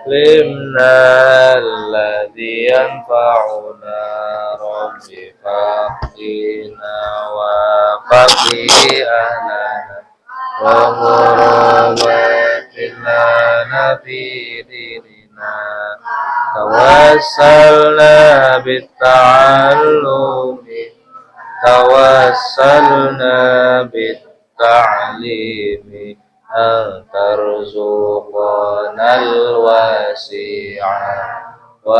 Limna alladhi yanfa'una rabbi faqina wa faqi ahlana wa ghurabatin lana fi dinina tawassalna bitta'allumi tawassalna bitta'limi antarzuqanal wasi'a wa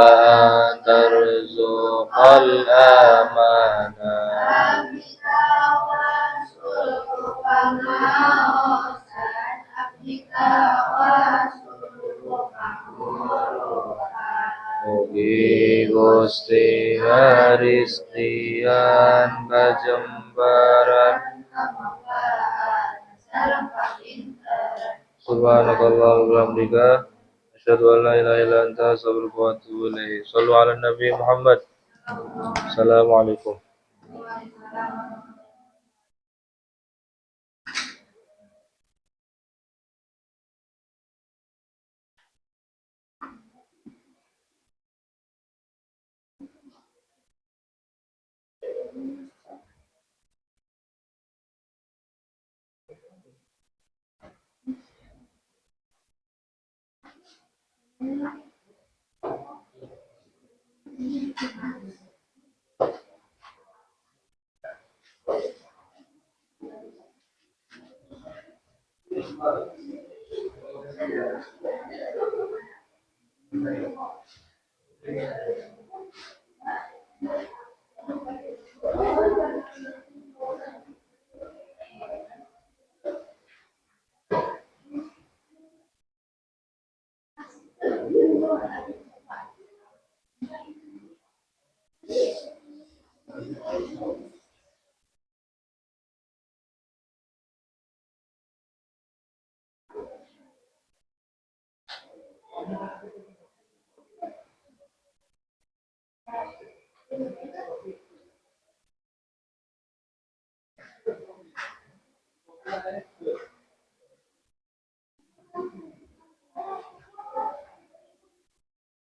antarzuqal amana Mugi Gusti Haristian kajembaran Subhanakallahumma wa bihamdika asyhadu an la ilaha illa anta astaghfiruka wa atubu ilaik. Shallu ala Nabi Muhammad. Assalamualaikum.